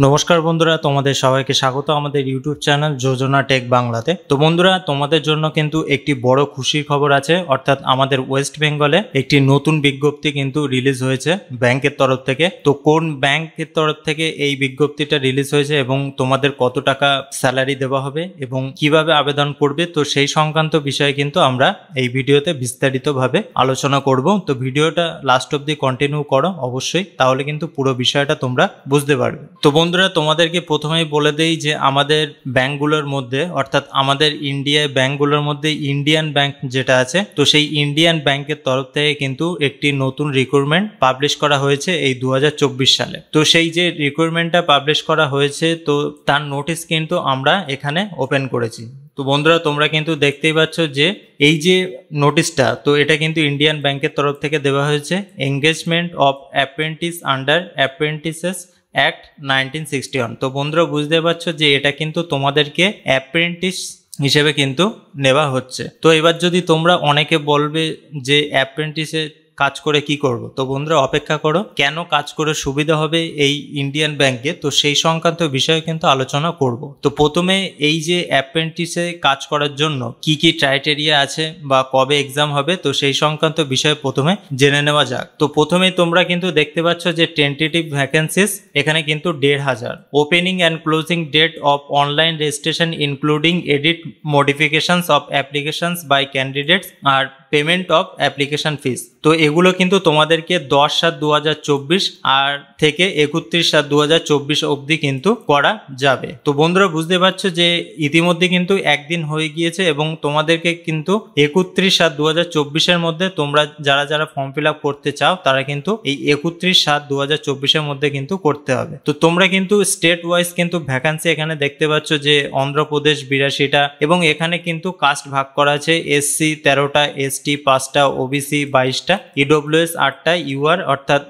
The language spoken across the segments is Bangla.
নমস্কার বন্ধুরা, তোমাদের সবাইকে স্বাগত আমাদের ইউটিউব চ্যানেল যোজনা টেক বাংলাতে। তো বন্ধুরা, তোমাদের জন্য কিন্তু একটি বড় খুশির খবর আছে, অর্থাৎ আমাদের ওয়েস্ট বেঙ্গলে একটি নতুন বিজ্ঞপ্তি কিন্তু রিলিজ হয়েছে ব্যাংকের তরফ থেকে। তো কোন ব্যাংকের তরফ থেকে এই বিজ্ঞপ্তিটা রিলিজ হয়েছে এবং তোমাদের কত টাকা স্যালারি দেওয়া হবে এবং কিভাবে আবেদন করবে, তো সেই সংক্রান্ত বিষয়ে কিন্তু আমরা এই ভিডিওতে বিস্তারিতভাবে আলোচনা করব। তো ভিডিওটা লাস্ট অবধি কন্টিনিউ করো অবশ্যই, তাহলে কিন্তু পুরো বিষয়টা তোমরা বুঝতে পারবে। তো বন্ধুরা, তোমাদেরকে প্রথমেই বলে দেই যে আমাদের ব্যাংকগুলোর মধ্যে, অর্থাৎ আমাদের ইন্ডিয়ায় ব্যাংকগুলোর মধ্যে ইন্ডিয়ান ব্যাংক যেটা আছে, তো সেই ইন্ডিয়ান ব্যাংকের তরফ থেকে কিন্তু একটি নতুন রিক্রুটমেন্ট পাবলিশ করা হয়েছে এই 2024 সালে। তো সেই যে রিক্রুটমেন্টটা পাবলিশ করা হয়েছে, তো তার নোটিশ কিন্তু আমরা এখানে ওপেন করেছি। তো বন্ধুরা, তোমরা কিন্তু দেখতেই পাচ্ছ যে এই যে নোটিশটা, তো এটা কিন্তু ইন্ডিয়ান ব্যাংকের তরফ থেকে দেওয়া হয়েছে। Engagement of apprentice under apprentices act 1961। তো বন্ধুরা, বুঝতে পারছো যে এটা কিন্তু তোমাদেরকে অ্যাপ্রেন্টিস হিসেবে কিন্তু নেওয়া হচ্ছে। তো এবার যদি তোমরা অনেকে বলবে যে অ্যাপ্রেন্টিসে কাজ করে কি করব, তো বন্ধুরা অপেক্ষা করো, কেন কাজ করে সুবিধা হবে এই ইন্ডিয়ান ব্যাংকে, তো সেই সংক্রান্ত বিষয়ে কিন্তু আলোচনা করব। তো প্রথমে এই যে অ্যাপ্রেন্টিসে কাজ করার জন্য কি কি ক্রাইটেরিয়া আছে বা কবে এক্সাম হবে, তো সেই সংক্রান্ত বিষয়ে প্রথমে জেনে নেওয়া যাক। তো প্রথমেই তোমরা কিন্তু দেখতে পাচ্ছ যে টেন্টেটিভ ভ্যাকেন্সিস এখানে কিন্তু 1500। Opening and closing date of online registration including edit modifications of applications by candidates আর পেমেন্ট অফ অ্যাপ্লিকেশন ফিস। তো এগুলো কিন্তু তোমাদেরকে 10/7/2024 আর থেকে 31/7/2024 অবধি কিন্তু করা যাবে। তো বন্ধুরা, বুঝতে পারছো যে ইতিমধ্যে কিন্তু একদিন হয়ে গিয়েছে এবং তোমাদেরকে কিন্তু 31/7/2024 মধ্যে তোমরা যারা যারা ফর্ম ফিল আপ করতে চাও তারা কিন্তু এই 31/7/2024 মধ্যে কিন্তু করতে হবে। তো তোমরা কিন্তু স্টেট ওয়াইজ কিন্তু ভ্যাকান্সি এখানে দেখতে পাচ্ছ যে অন্ধ্রপ্রদেশ 82টা এবং এখানে কিন্তু কাস্ট ভাগ করা আছে, এসসি 13টা, এসটি 5টা, ওবিসি 22টা, ইডব্লিউএস 8টা, ইউআর অর্থাৎ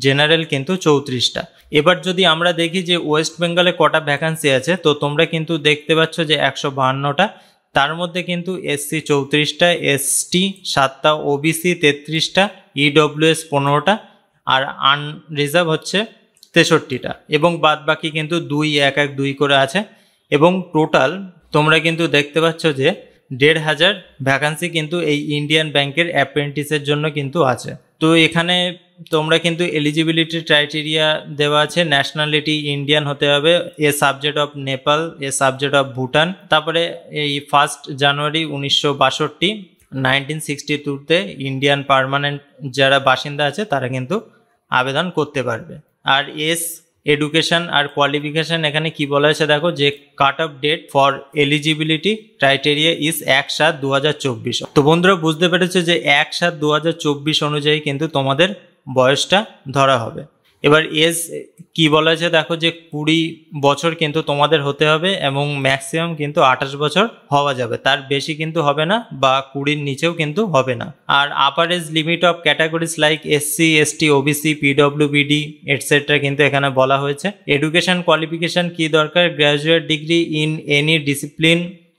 জেনারেল কিন্তু 34টা। এবার যদি আমরা দেখি যে ওয়েস্ট বেঙ্গলে কটা ভ্যাকান্সি আছে, তো তোমরা কিন্তু দেখতে পাচ্ছ যে 152টা। তার মধ্যে কিন্তু এসসি 34টা, এসটি 7টা, ওবিসি 33টা, ইডব্লিউএস 15টা আর আনরিজার্ভ হচ্ছে 63টা এবং বাদ বাকি কিন্তু 2-1-1-2 করে আছে। এবং টোটাল তোমরা কিন্তু দেখতে পাচ্ছ যে 1500 ভ্যাকান্সি কিন্তু এই ইন্ডিয়ান ব্যাংকের অ্যাপ্রেন্টিসের জন্য কিন্তু আছে। তো এখানে তোমরা কিন্তু এলিজিবিলিটি ক্রাইটেরিয়া দেওয়া আছে, ন্যাশনালিটি ইন্ডিয়ান হতে হবে, a subject of Nepal, a subject of Bhutan. তারপরে এই 1 জানুয়ারি 1962 1962তে ইন্ডিয়ান পার্মানেন্ট যারা বাসিন্দা আছে তারা কিন্তু আবেদন করতে পারবে। আর এডুকেশন আর কোয়ালিফিকেশন এখানে কি বলা হয়েছে দেখো, যে cut off date for eligibility criteria is 1/7/2024। তো বন্ধুরা, বুঝতে পেরেছো যে 1/7/2024 অনুযায়ী কিন্তু তোমাদের বয়সটা ধরা হবে। এবার এজ কি বলা হয়েছে দেখো, যে 20 বছর কিন্তু তোমাদের হতে হবে এবং ম্যাক্সিমাম কিন্তু 28 বছর হওয়া যাবে, তার বেশি কিন্তু হবে না বা 20-র নিচেও কিন্তু হবে না। আর upper age limit of categories like SC, ST, OBC, PWBD etcetera কিন্তু এখানে বলা হয়েছে। এডুকেশন কোয়ালিফিকেশন কি দরকার, graduate degree in any discipline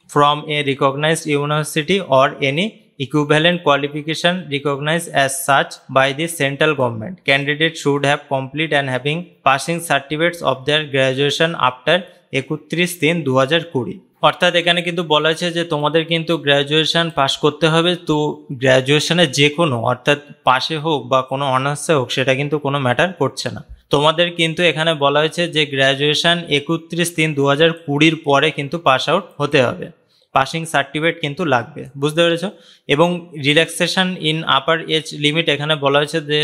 from a recognized university or any equivalent qualification recognized as such by the central government. Candidates should have complete and having passing certificates of their graduation after 31/3/2020। অর্থাৎ এখানে কিন্তু বলা হয়েছে যে তোমাদের কিন্তু গ্র্যাজুয়েশন পাস করতে হবে। তো গ্র্যাজুয়েশনে যে কোনো, অর্থাৎ পাশে হোক বা কোনো অনার্সে হোক, সেটা কিন্তু কোনো ম্যাটার করছে না। তোমাদের কিন্তু এখানে বলা হয়েছে যে গ্র্যাজুয়েশন 31/3/2020 পরে কিন্তু পাস আউট হতে হবে, পাসিং সার্টিফিকেট কিন্তু লাগবে, বুঝতে পেরেছো। এবং relaxation in upper age limit এখানে বলা হয়েছে যে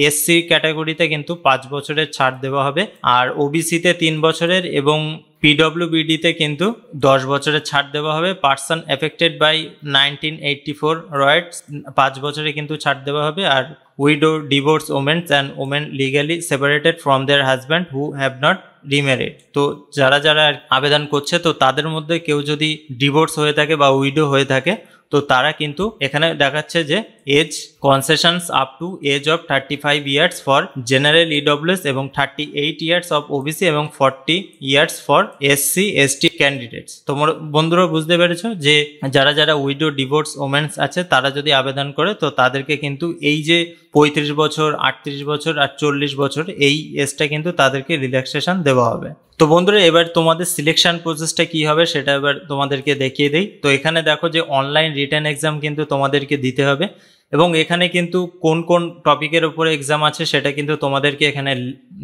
এসসি ক্যাটাগরিতে কিন্তু 5 বছরের ছাড় দেওয়া হবে, আর ওবিসিতে 3 বছরের এবং পিডব্লিউবিডিতে কিন্তু 10 বছরের ছাড় দেওয়া হবে। পার্সন এফেক্টেড বাই 1984 রাইটস 5 বছরে কিন্তু ছাড় দেওয়া হবে। আর widow, divorce womens and women legally separated from their husband who have not remarried. তো যারা যারা আবেদন করছে, তো তাদের মধ্যে কেউ যদি ডিভোর্স হয়ে থাকে বা উইডো হয়ে থাকে, তো তারা কিন্তু এখানে দেখাচ্ছে যে age concessions up to age of 35 years for general EWS এবং 38 ইয়ার্স অফ ওবিসি এবং 40 years for SC ST candidates. তোমরা বন্ধুরা বুঝতে পেরেছো যে যারা যারা উইডো, ডিভোর্স ওমেন্স আছে তারা যদি আবেদন করে, তো তাদেরকে কিন্তু এই যে 35 বছর, 38 বছর আর 40 বছর এই এজটা কিন্তু তাদেরকে রিল্যাক্সেশন দেওয়া হবে। তো বন্ধুরা এবার তোমাদের সিলেকশন প্রসেসটা কি হবে সেটা এবার তোমাদেরকে দেখিয়ে দেই। তো এখানে দেখো যে অনলাইন রিটেন এক্সাম কিন্তু তোমাদেরকে দিতে হবে এবং এখানে কিন্তু কোন কোন টপিকের উপরে এক্সাম আছে সেটা কিন্তু তোমাদেরকে এখানে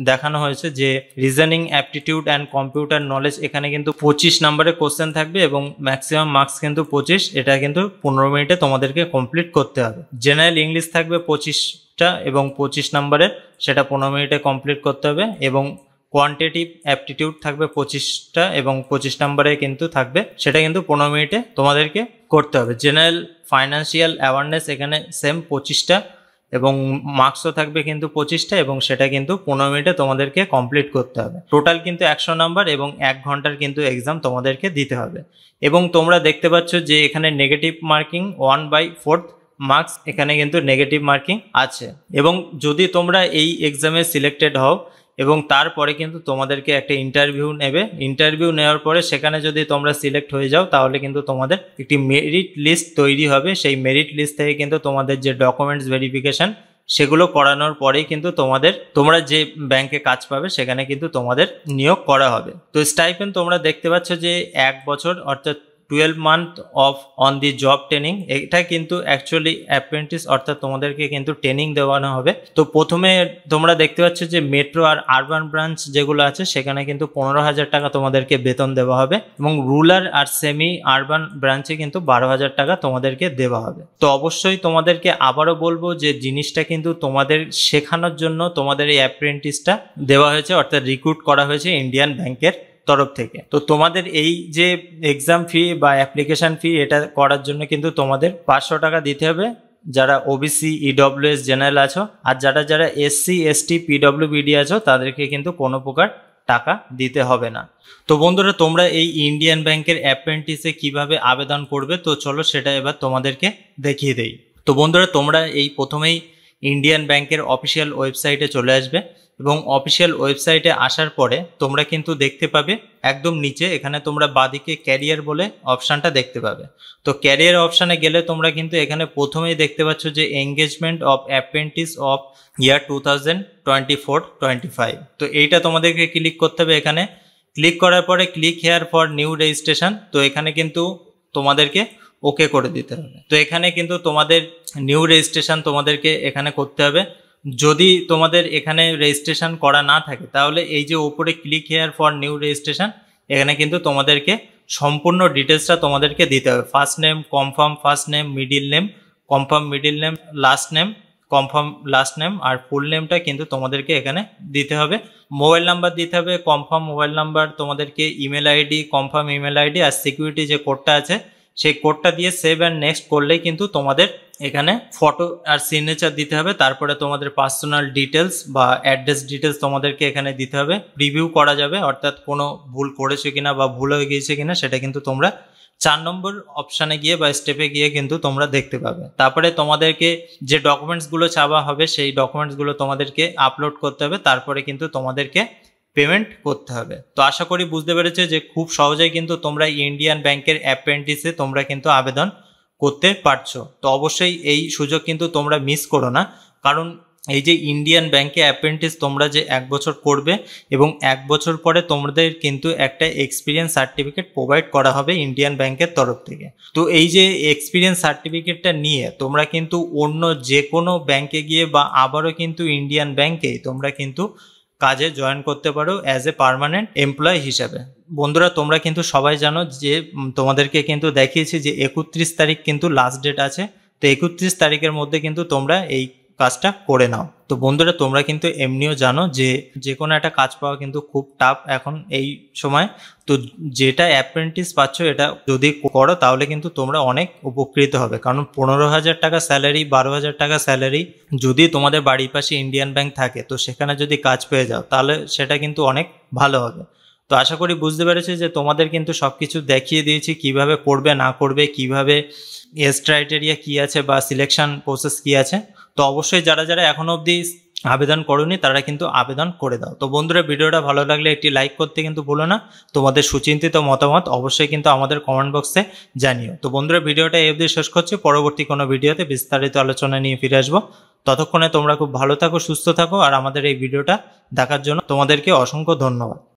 দেখানো হয়েছে যে reasoning, aptitude and computer knowledge এখানে কিন্তু 25 নম্বরের কোশ্চেন থাকবে এবং ম্যাক্সিমাম মার্কস কিন্তু 25, এটা কিন্তু 15 মিনিটে তোমাদেরকে কমপ্লিট করতে হবে। জেনারেল ইংলিশ থাকবে 25টা এবং 25 নম্বরের, সেটা 15 মিনিটে কমপ্লিট করতে হবে এবং কোয়ান্টিটিভ অ্যাপটিটিউড থাকবে 25টা এবং 25 নম্বরে কিন্তু থাকবে, সেটা কিন্তু 15 মিনিটে তোমাদেরকে করতে হবে। জেনারেল ফাইন্যান্সিয়াল অ্যাওয়ারনেস এখানে সেম 25টা এবং মার্কসও থাকবে কিন্তু 25টা এবং সেটা কিন্তু 15 মিনিটে তোমাদেরকে কমপ্লিট করতে হবে। টোটাল কিন্তু 100 নাম্বার এবং 1 ঘন্টার কিন্তু এক্সাম তোমাদেরকে দিতে হবে। এবং তোমরা দেখতে পাচ্ছ যে এখানে নেগেটিভ মার্কিং 1/4 মার্কস এখানে কিন্তু নেগেটিভ মার্কিং আছে। এবং যদি তোমরা এই এক্সামে সিলেক্টেড হও এবং তারপরে কিন্তু তোমাদেরকে একটা ইন্টারভিউ নেবে, ইন্টারভিউ নেওয়ার পরে সেখানে যদি তোমরা সিলেক্ট হয়ে যাও তাহলে কিন্তু তোমাদের একটি মেরিট লিস্ট তৈরি হবে। সেই মেরিট লিস্ট থেকে কিন্তু তোমাদের যে ডকুমেন্টস ভেরিফিকেশন সেগুলো করানোর পরেই কিন্তু তোমরা যে ব্যাংকে কাজ পাবে সেখানে কিন্তু তোমাদের নিয়োগ করা হবে। তো স্টাইপেন্ড তোমরা দেখতে পাচ্ছ যে 1 বছর অর্থাৎ 12 month of on the job training, এটা কিন্তু অ্যাকচুয়ালি অ্যাপ্রেন্টিস অর্থাৎ তোমাদেরকে কিন্তু ট্রেনিং দেওয়ানো হবে। তো প্রথমে তোমরা দেখতে পাচ্ছ যে মেট্রো আর আরবান ব্রাঞ্চ যেগুলো আছে সেখানে কিন্তু 15,000 টাকা তোমাদেরকে বেতন দেওয়া হবে এবং রুরাল আর সেমি আরবান ব্রাঞ্চে কিন্তু 12,000 টাকা তোমাদেরকে দেওয়া হবে। তো অবশ্যই তোমাদেরকে আবারও বলবো যে জিনিসটা কিন্তু তোমাদের শেখানোর জন্য তোমাদের এই অ্যাপ্রেন্টিসটা দেওয়া হয়েছে, অর্থাৎ রিক্রুট করা হয়েছে ইন্ডিয়ান ব্যাংকের তরফ থেকে। তো তোমাদের এই যে এক্সাম ফি বা অ্যাপ্লিকেশন ফি এটা করার জন্য কিন্তু তোমাদের 500 টাকা দিতে হবে যারা ওবিসি, ইডব্লিউএস, জেনারেল আছো, আর যারা এসসি, এসটি, পিডব্লিউবিডি আছো তাদেরকে কিন্তু কোনো প্রকার টাকা দিতে হবে না। তো বন্ধুরা তোমরা এই ইন্ডিয়ান ব্যাংকের অ্যাপ্রেন্টিসে কিভাবে আবেদন করবে তো চলো সেটা এবার তোমাদেরকে দেখিয়ে দেই। তো বন্ধুরা তোমরা এই প্রথমেই ইন্ডিয়ান ব্যাংকের অফিসিয়াল ওয়েবসাইটে চলে আসবে এবং অফিসিয়াল ওয়েবসাইটে আসার পরে তোমরা কিন্তু দেখতে পাবে একদম নিচে এখানে তোমরা বাদিকে ক্যারিয়ার বলে অপশানটা দেখতে পাবে। তো ক্যারিয়ার অপশানে গেলে তোমরা কিন্তু এখানে প্রথমেই দেখতে পাচ্ছ যে এঙ্গেজমেন্ট অফ অ্যাপ্রেন্টিস অফ ইয়ার 2024-25। তো এইটা তোমাদেরকে ক্লিক করতে হবে। এখানে ক্লিক করার পরে click here for new registration, তো এখানে কিন্তু তোমাদেরকে ওকে করে দিতে হবে। তো এখানে কিন্তু তোমাদের নিউ রেজিস্ট্রেশন তোমাদেরকে এখানে করতে হবে। যদি তোমাদের এখানে রেজিস্ট্রেশন করা না থাকে তাহলে এই যে উপরে click here for new registration এখানে কিন্তু তোমাদেরকে সম্পূর্ণ ডিটেলসটা তোমাদেরকে দিতে হবে। First name, confirm first name, middle name, confirm middle name, last name, confirm last name আর ফুল নেমটা কিন্তু তোমাদেরকে এখানে দিতে হবে। মোবাইল নাম্বার দিতে হবে, কনফার্ম মোবাইল নাম্বার, তোমাদেরকে email ID, confirm email ID আর সিকিউরিটি যে কোডটা আছে সেই কোডটা দিয়ে সেভ অ্যান্ড নেক্সট করলেই কিন্তু তোমাদের এখানে ফটো আর সিগনেচার দিতে হবে। তারপরে তোমাদের পার্সোনাল ডিটেলস বা অ্যাড্রেস ডিটেলস তোমাদেরকে এখানে দিতে হবে। রিভিউ করা যাবে, অর্থাৎ কোনো ভুল করেছো কিনা বা ভুল হয়ে গিয়েছে কিনা সেটা কিন্তু তোমরা 4 নম্বর অপশানে গিয়ে বা স্টেপে গিয়ে কিন্তু তোমরা দেখতে পাবে। তারপরে তোমাদেরকে যে ডকুমেন্টসগুলো চাওয়া হবে সেই ডকুমেন্টসগুলো তোমাদেরকে আপলোড করতে হবে, তারপরে কিন্তু তোমাদেরকে পেমেন্ট করতে হবে। তো আশা করি বুঝতে পেরেছো যে খুব সহজেই কিন্তু তোমরা ইন্ডিয়ান ব্যাংকের অ্যাপ্রেন্টিসে তোমরা কিন্তু আবেদন করতে পারছো। তো অবশ্যই এই সুযোগ কিন্তু তোমরা মিস করো না, কারণ এই যে ইন্ডিয়ান ব্যাংকে অ্যাপ্রেন্টিস তোমরা যে 1 বছর করবে এবং 1 বছর পরে তোমাদের কিন্তু একটা এক্সপিরিয়েন্স সার্টিফিকেট প্রোভাইড করা হবে ইন্ডিয়ান ব্যাংকের তরফ থেকে। তো এই যে এক্সপিরিয়েন্স সার্টিফিকেটটা নিয়ে তোমরা কিন্তু অন্য যে কোনো ব্যাংকে গিয়ে বা আবারও কিন্তু ইন্ডিয়ান ব্যাংকেই তোমরা কিন্তু কাজে জয়েন করতে পারো অ্যাজ এ পার্মানেন্ট এমপ্লয় হিসাবে। বন্ধুরা তোমরা কিন্তু সবাই জানো যে তোমাদেরকে কিন্তু দেখিয়েছি যে 31 তারিখ কিন্তু লাস্ট ডেট আছে। তো 31 তারিখের মধ্যে কিন্তু তোমরা এই কাজটা করে নাও। তো বন্ধুরা তোমরা কিন্তু এমনিও জানো যে কোনো একটা কাজ পাওয়া কিন্তু খুব টাফ এখন এই সময়। তো যেটা অ্যাপ্রেন্টিস পাচ্ছ এটা যদি করো তাহলে কিন্তু তোমরা অনেক উপকৃত হবে, কারণ 15,000 টাকা স্যালারি, 12,000 টাকা স্যালারি যদি তোমাদের বাড়ির পাশে ইন্ডিয়ান ব্যাংক থাকে তো সেখানে যদি কাজ পেয়ে যাও তাহলে সেটা কিন্তু অনেক ভালো হবে। তো আশা করি বুঝতে পেরেছি যে তোমাদের কিন্তু সব কিছু দেখিয়ে দিয়েছি কিভাবে করবে না করবে, কিভাবে এজ ক্রাইটেরিয়া কী আছে বা সিলেকশন প্রসেস কী আছে। তো অবশ্যই যারা এখনো অবধি আবেদন করোনি তারা কিন্তু আবেদন করে দাও। তো বন্ধুরা ভিডিওটা ভালো লাগলে একটি লাইক করতে কিন্তু ভুলো না। তোমাদের সুচিন্তিত মতামত অবশ্যই কিন্তু আমাদের কমেন্ট বক্সে জানিও। তো বন্ধুরা ভিডিওটা এই অবধি শেষ করছি, পরবর্তী কোনো ভিডিওতে বিস্তারিত আলোচনা নিয়ে ফিরে আসবো। ততক্ষণে তোমরা খুব ভালো থাকো, সুস্থ থাকো, আর আমাদের এই ভিডিওটা দেখার জন্য তোমাদেরকে অসংখ্য ধন্যবাদ।